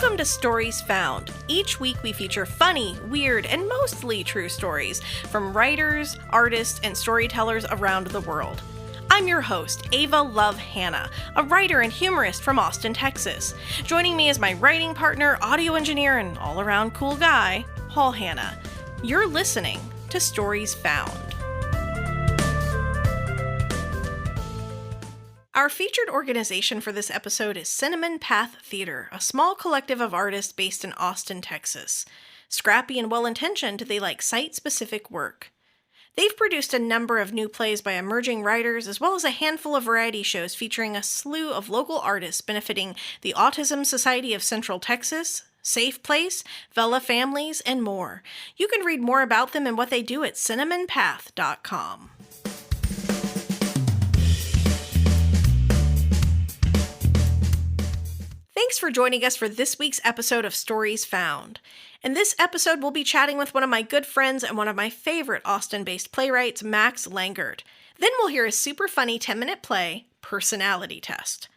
Welcome to Stories Found. Each week we feature funny, weird, and mostly true stories from writers, artists, and storytellers around the world. I'm your host, Ava Love Hanna, a writer and humorist from Austin, Texas. Joining me is my writing partner, audio engineer, and all-around cool guy, Paul Hanna. You're listening to Stories Found. Our featured organization for this episode is Cinnamon Path Theater, a small collective of artists based in Austin, Texas. Scrappy and well-intentioned, they like site-specific work. They've produced a number of new plays by emerging writers, as well as a handful of variety shows featuring a slew of local artists benefiting the Autism Society of Central Texas, Safe Place, VELA Families, and more. You can read more about them and what they do at cinnamonpath.com. Thanks for joining us for this week's episode of Stories Found. In this episode, we'll be chatting with one of my good friends and one of my favorite Austin-based playwrights, Max Langert. Then we'll hear his super funny 10-minute play, Personality Test.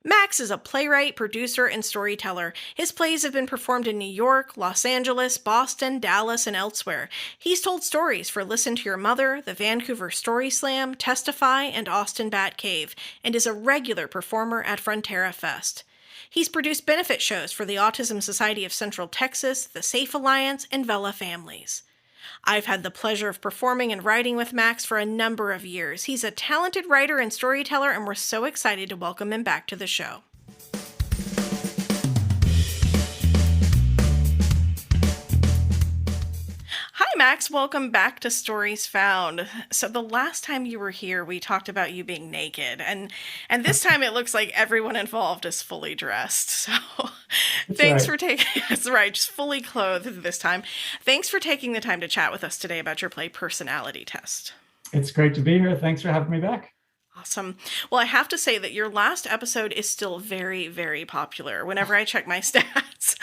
Max is a playwright, producer, and storyteller. His plays have been performed in New York, Los Angeles, Boston, Dallas, and elsewhere. He's told stories for Listen to Your Mother, the Vancouver Story Slam, Testify, and Austin Bat Cave, and is a regular performer at FronteraFest. He's produced benefit shows for the Autism Society of Central Texas, the Safe Alliance, and VELA Families. I've had the pleasure of performing and writing with Max for a number of years. He's a talented writer and storyteller, and we're so excited to welcome him back to the show. Hi, Max. Welcome back to Stories Found. So the last time you were here, we talked about you being naked, and this time it looks like everyone involved is fully dressed. So thanks for taking, that's right, just fully clothed this time. Thanks for taking the time to chat with us today about your play Personality Test. It's great to be here. Thanks for having me back. Awesome. Well, I have to say that your last episode is still very, very popular. Whenever I check my stats,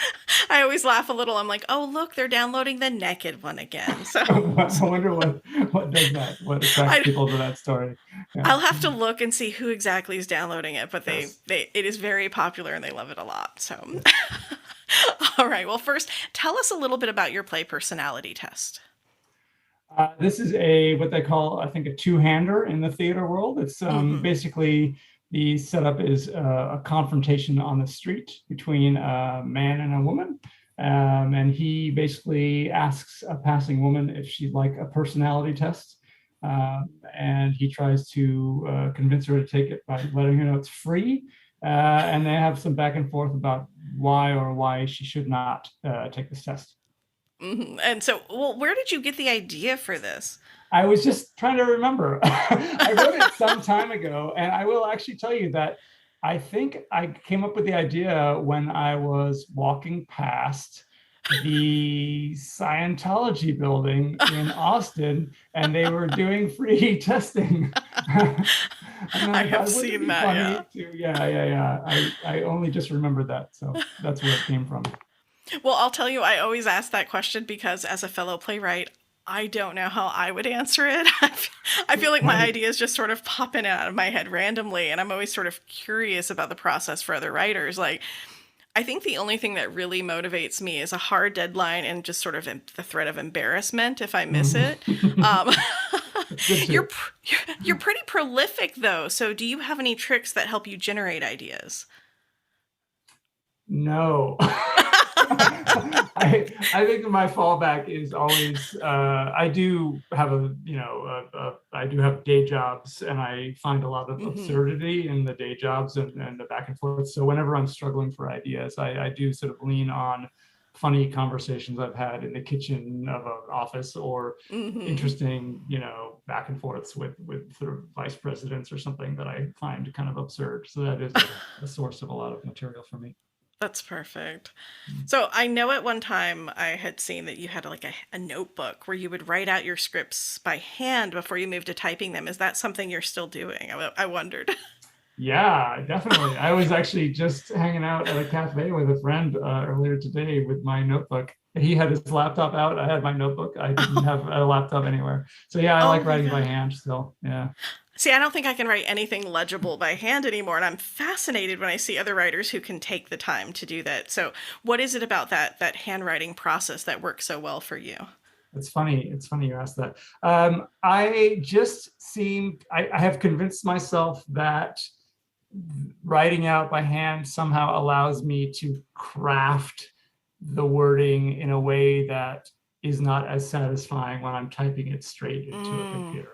I always laugh a little. I'm like, oh, look, they're downloading the naked one again. So I wonder what does that, what attracts people to that story. Yeah. I'll have to look and see who exactly is downloading it, but it is very popular and they love it a lot. So, all right. Well, first, tell us a little bit about your play Personality Test. This is what they call, I think, a two-hander in the theater world. It's basically the setup is a confrontation on the street between a man and a woman. And he basically asks a passing woman if she'd like a personality test. And he tries to convince her to take it by letting her know it's free. And they have some back and forth about why she should not take this test. Mm-hmm. And so, well, where did you get the idea for this? I was just trying to remember. I wrote it some time ago, and I will actually tell you that I think I came up with the idea when I was walking past the Scientology building in Austin, and they were doing free testing. I have seen that. Yeah. I only just remembered that, so that's where it came from. Well, I'll tell you, I always ask that question because as a fellow playwright, I don't know how I would answer it. I feel like my ideas just sort of pop in out of my head randomly, and I'm always sort of curious about the process for other writers. Like, I think the only thing that really motivates me is a hard deadline and just sort of the threat of embarrassment if I miss it. You're pretty prolific, though. So do you have any tricks that help you generate ideas? No. I think my fallback is always I do have I do have day jobs, and I find a lot of absurdity in the day jobs and the back and forth. So whenever I'm struggling for ideas, I do sort of lean on funny conversations I've had in the kitchen of an office, or interesting, back and forths with sort of vice presidents or something that I find kind of absurd. So that is a source of a lot of material for me. That's perfect. So I know at one time I had seen that you had like a notebook where you would write out your scripts by hand before you moved to typing them. Is that something you're still doing? I wondered. Yeah, definitely. I was actually just hanging out at a cafe with a friend earlier today with my notebook, he had his laptop out. I had my notebook. I didn't have a laptop anywhere. So yeah, I Oh like my writing by God. hand still. Yeah. See, I don't think I can write anything legible by hand anymore, and I'm fascinated when I see other writers who can take the time to do that. So, what is it about that handwriting process that works so well for you? It's funny. It's funny you asked that. I have convinced myself that writing out by hand somehow allows me to craft the wording in a way that is not as satisfying when I'm typing it straight into a computer.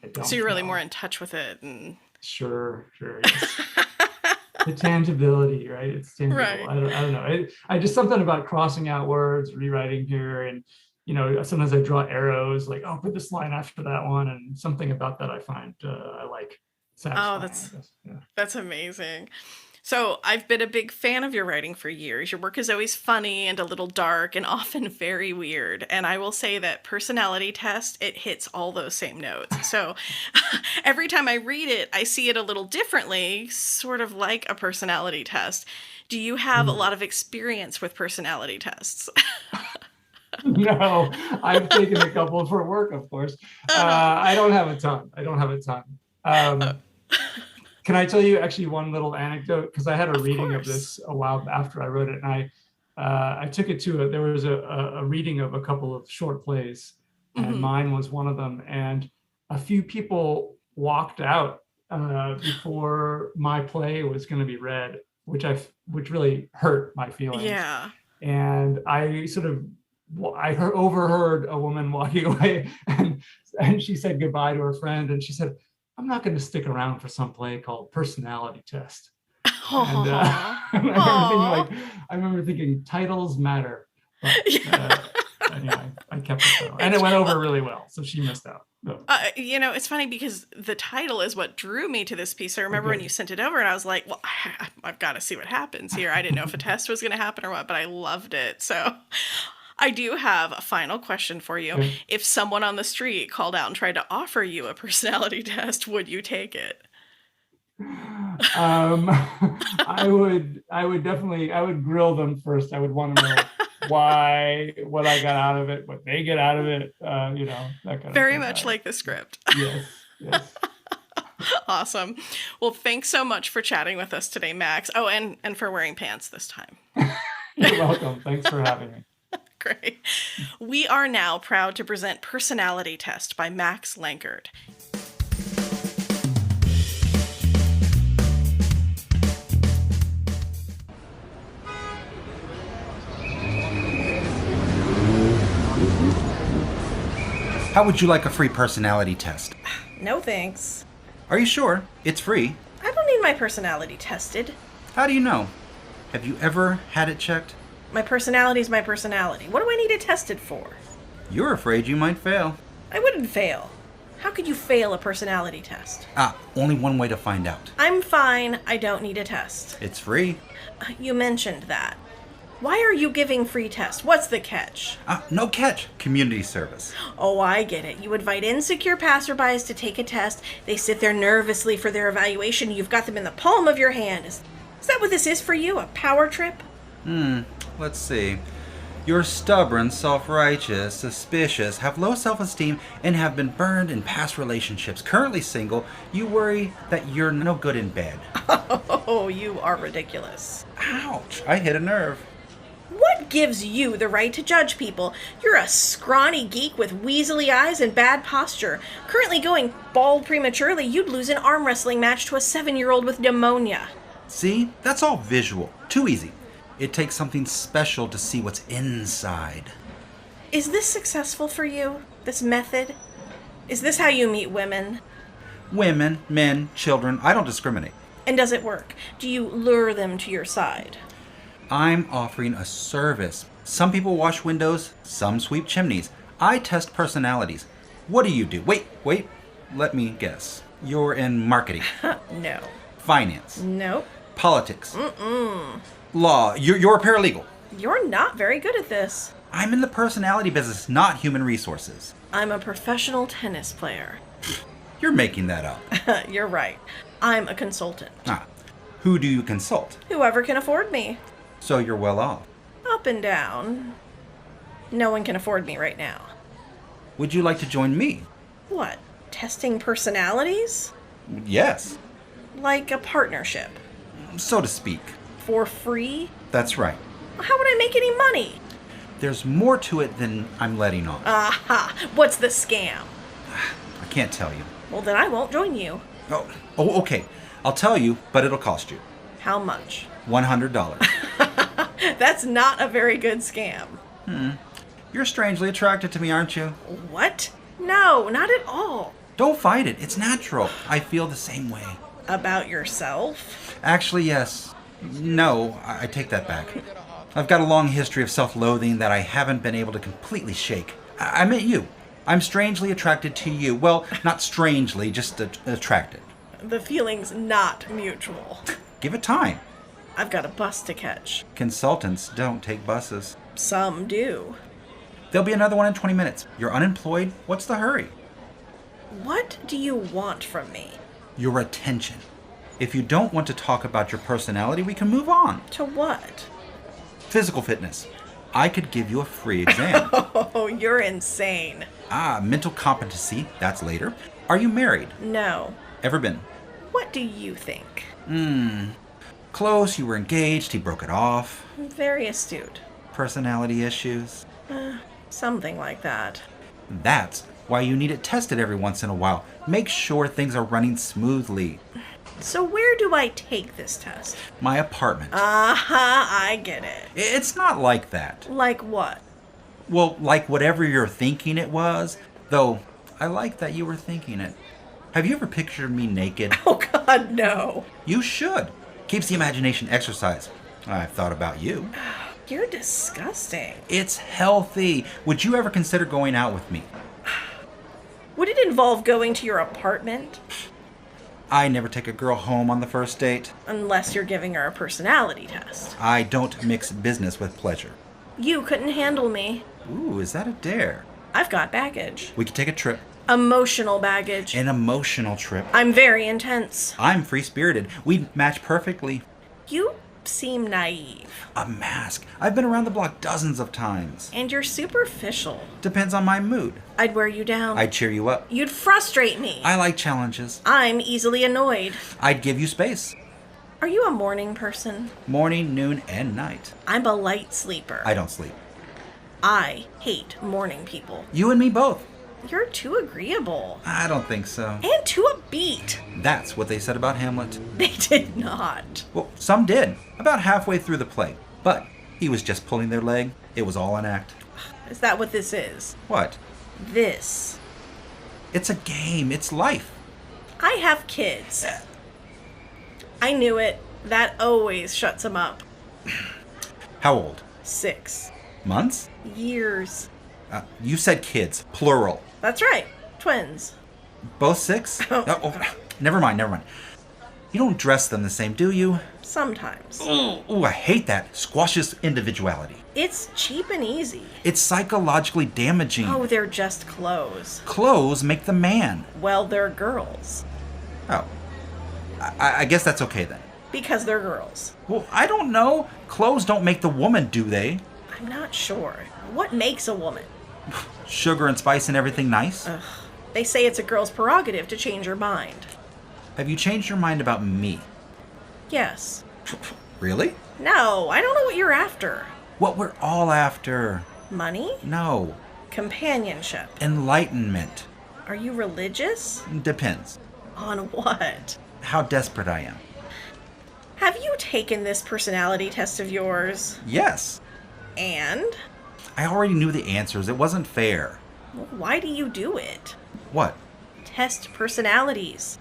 I So don't you're really more know. in touch with it, and Sure, yes. The tangibility, right? It's tangible. right. I don't know. I just something about crossing out words, rewriting here, and sometimes I draw arrows, like, oh, put this line after that one, and something about that I find I like Oh, satisfying, I that's guess. Yeah. that's amazing. So I've been a big fan of your writing for years. Your work is always funny and a little dark and often very weird. And I will say that Personality Test, it hits all those same notes. So every time I read it, I see it a little differently, sort of like a personality test. Do you have a lot of experience with personality tests? No, I've taken a couple for work, of course. I don't have a ton. I don't have a ton. Um, can I tell you actually one little anecdote? Because I had a Of reading of course. this a while after I wrote it, and I took it to there was a reading of a couple of short plays, and Hmm. mine was one of them. And a few people walked out before my play was going to be read, which really hurt my feelings. Yeah. And overheard a woman walking away, and she said goodbye to her friend, and she said, "I'm not going to stick around for some play called Personality Test." And Aw. I Aw. remember thinking titles matter, but Yeah. anyway, I kept it though, and It's it went over well, really well. So she missed out. So, it's funny because the title is what drew me to this piece. I remember when you good. sent it over, and I was like, "Well, I've got to see what happens here." I didn't know if a test was going to happen or what, but I loved it. So, I do have a final question for you. Okay. If someone on the street called out and tried to offer you a personality test, would you take it? I would definitely, I would grill them first. I would want to know why, what I got out of it, what they get out of it, that kind of Very thing. much like the script. Yes, yes. Awesome. Well, thanks so much for chatting with us today, Max. Oh, and for wearing pants this time. You're welcome. Thanks for having me. Great. We are now proud to present Personality Test by Max Langert. How would you like a free personality test? No thanks. Are you sure? It's free. I don't need my personality tested. How do you know? Have you ever had it checked? My personality's my personality. What do I need it tested for? You're afraid you might fail. I wouldn't fail. How could you fail a personality test? Only one way to find out. I'm fine. I don't need a test. It's free. You mentioned that. Why are you giving free tests? What's the catch? No catch. Community service. Oh, I get it. You invite insecure passerbys to take a test. They sit there nervously for their evaluation. You've got them in the palm of your hand. Is that what this is for you? A power trip? Let's see. You're stubborn, self-righteous, suspicious, have low self-esteem, and have been burned in past relationships. Currently single, you worry that you're no good in bed. Oh, you are ridiculous. Ouch, I hit a nerve. What gives you the right to judge people? You're a scrawny geek with weaselly eyes and bad posture. Currently going bald prematurely, you'd lose an arm wrestling match to a 7-year-old with pneumonia. See? That's all visual. Too easy. It takes something special to see what's inside. Is this successful for you? This method? Is this how you meet women? Women, men, children, I don't discriminate. And does it work? Do you lure them to your side? I'm offering a service. Some people wash windows, some sweep chimneys. I test personalities. What do you do? Wait. Let me guess. You're in marketing, No. finance, Nope. politics, law. You're a paralegal. You're not very good at this. I'm in the personality business, not human resources. I'm a professional tennis player. You're making that up. You're right. I'm a consultant. Who do you consult? Whoever can afford me. So you're well off. Up and down. No one can afford me right now. Would you like to join me? What? Testing personalities? Yes, Like a partnership? so to speak. For free? That's right. How would I make any money? There's more to it than I'm letting on. Aha! What's the scam? I can't tell you. Well, then I won't join you. Oh, okay. I'll tell you, but it'll cost you. How much? $100. That's not a very good scam. You're strangely attracted to me, aren't you? What? No, not at all. Don't fight it. It's natural. I feel the same way. About yourself? Actually, yes. No, I take that back. I've got a long history of self-loathing that I haven't been able to completely shake. I meant you. I'm strangely attracted to you. Well, not strangely, just attracted. The feeling's not mutual. Give it time. I've got a bus to catch. Consultants don't take buses. Some do. There'll be another one in 20 minutes. You're unemployed. What's the hurry? What do you want from me? Your attention. If you don't want to talk about your personality, we can move on. To what? Physical fitness. I could give you a free exam. Oh, you're insane. Mental competency. That's later. Are you married? No. Ever been? What do you think? Close, you were engaged, he broke it off. Very astute. Personality issues. Something like that. That's why you need it tested every once in a while. Make sure things are running smoothly. So where do I take this test? My apartment. I get it. It's not like that. Like what? Well, like whatever you're thinking it was, though I like that you were thinking it. Have you ever pictured me naked? Oh God, no. You should. Keeps the imagination exercise. I've thought about you. You're disgusting. It's healthy. Would you ever consider going out with me? Would it involve going to your apartment? I never take a girl home on the first date. Unless you're giving her a personality test. I don't mix business with pleasure. You couldn't handle me. Ooh, is that a dare? I've got baggage. We could take a trip. Emotional baggage. An emotional trip. I'm very intense. I'm free-spirited. We'd match perfectly. You seem naive. A mask. I've been around the block dozens of times. And you're superficial. Depends on my mood. I'd wear you down. I'd cheer you up. You'd frustrate me. I like challenges. I'm easily annoyed. I'd give you space. Are you a morning person? Morning, noon, and night. I'm a light sleeper. I don't sleep. I hate morning people. You and me both. You're too agreeable. I don't think so. And too upbeat. That's what they said about Hamlet. They did not. Well, some did. About halfway through the play. But he was just pulling their leg. It was all an act. Is that what this is? What? This. It's a game. It's life. I have kids. I knew it. That always shuts them up. How old? 6 Months? years. You said kids. Plural. That's right. Twins. Both 6? Never mind. You don't dress them the same, do you? Sometimes. Ooh, I hate that. Squashes individuality. It's cheap and easy. It's psychologically damaging. Oh, they're just clothes. Clothes make the man. Well, they're girls. Oh. I guess that's okay then. Because they're girls. Well, I don't know. Clothes don't make the woman, do they? I'm not sure. What makes a woman? Sugar and spice and everything nice? They say it's a girl's prerogative to change her mind. Have you changed your mind about me? Yes. Really? No, I don't know what you're after. What we're all after. Money? No. Companionship. Enlightenment. Are you religious? Depends. On what? How desperate I am. Have you taken this personality test of yours? Yes. And? I already knew the answers. It wasn't fair. Well, why do you do it? What? Test personalities.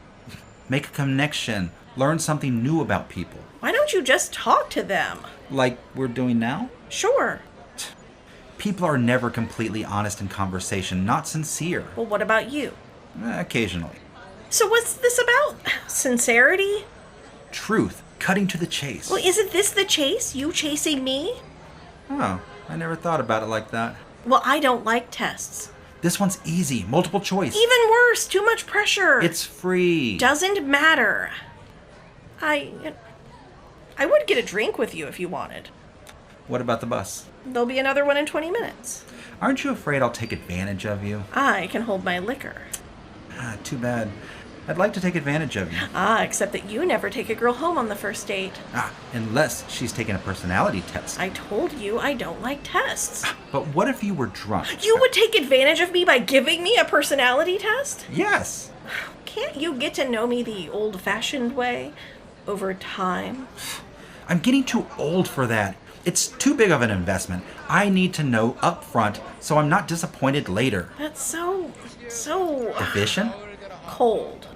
Make a connection. Learn something new about people. Why don't you just talk to them? Like we're doing now? Sure. People are never completely honest in conversation, not sincere. Well, what about you? Occasionally. So what's this about? Sincerity? Truth. Cutting to the chase. Well, isn't this the chase? You chasing me? Oh, I never thought about it like that. Well, I don't like tests. This one's easy. Multiple choice. Even worse, too much pressure. It's free. Doesn't matter. I would get a drink with you if you wanted. What about the bus? There'll be another one in 20 minutes. Aren't you afraid I'll take advantage of you? I can hold my liquor. Too bad. I'd like to take advantage of you. Except that you never take a girl home on the first date. Unless she's taken a personality test. I told you I don't like tests. But what if you were drunk? You would take advantage of me by giving me a personality test? Yes. Can't you get to know me the old-fashioned way? Over time? I'm getting too old for that. It's too big of an investment. I need to know up front so I'm not disappointed later. That's so Efficient? cold.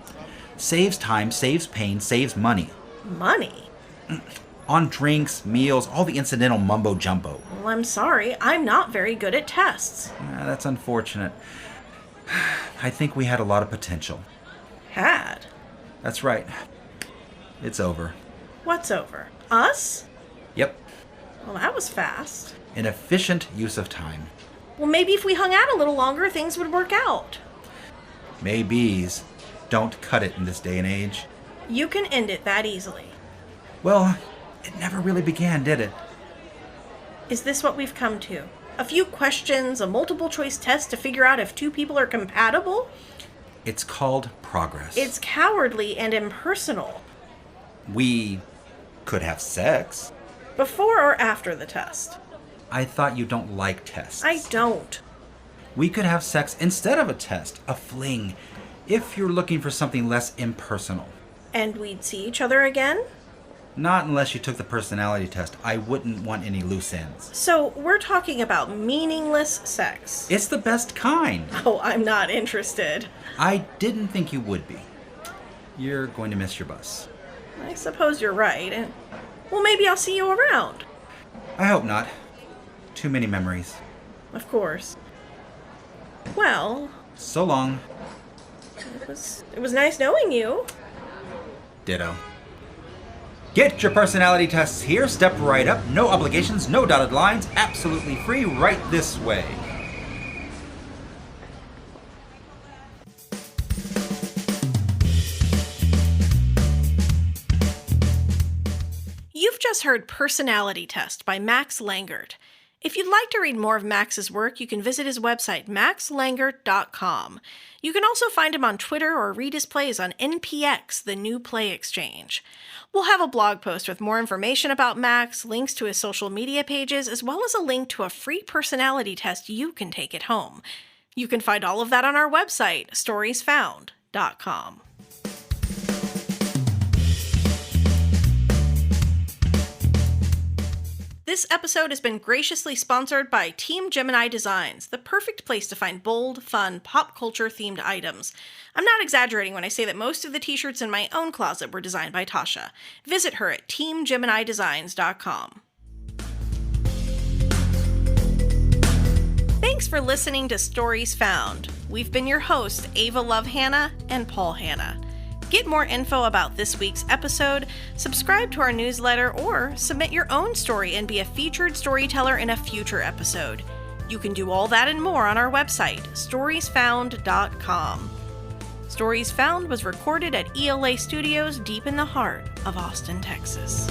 Saves time, saves pain, saves money. Money? On drinks, meals, all the incidental mumbo-jumbo. Well, I'm sorry. I'm not very good at tests. That's unfortunate. I think we had a lot of potential. Had? That's right. It's over. What's over? Us? Yep. Well, that was fast. An efficient use of time. Well, maybe if we hung out a little longer, things would work out. Maybes. Don't cut it in this day and age. You can end it that easily. Well, it never really began, did it? Is this what we've come to? A few questions, a multiple choice test to figure out if two people are compatible? It's called progress. It's cowardly and impersonal. We could have sex. Before or after the test? I thought you don't like tests. I don't. We could have sex instead of a test, a fling, if you're looking for something less impersonal. And we'd see each other again? Not unless you took the personality test. I wouldn't want any loose ends. So we're talking about meaningless sex. It's the best kind. Oh, I'm not interested. I didn't think you would be. You're going to miss your bus. I suppose you're right. Well, maybe I'll see you around. I hope not. Too many memories. Of course. Well, So long. it was nice knowing you. Ditto. Get your personality tests here. Step right up. No obligations, no dotted lines. Absolutely free right this way. You've just heard Personality Test by Max Langert. If you'd like to read more of Max's work, you can visit his website, maxlangert.com. You can also find him on Twitter or read his plays on NPX, the New Play Exchange. We'll have a blog post with more information about Max, links to his social media pages, as well as a link to a free personality test you can take at home. You can find all of that on our website, storiesfound.com. This episode has been graciously sponsored by Team Gemini Designs, the perfect place to find bold, fun, pop culture-themed items. I'm not exaggerating when I say that most of the t-shirts in my own closet were designed by Tasha. Visit her at teamgeminidesigns.com. Thanks for listening to Stories Found. We've been your hosts, Ava Love Hanna and Paul Hanna. Get more info about this week's episode, subscribe to our newsletter, or submit your own story and be a featured storyteller in a future episode. You can do all that and more on our website, storiesfound.com. Stories Found was recorded at ELA Studios deep in the heart of Austin, Texas.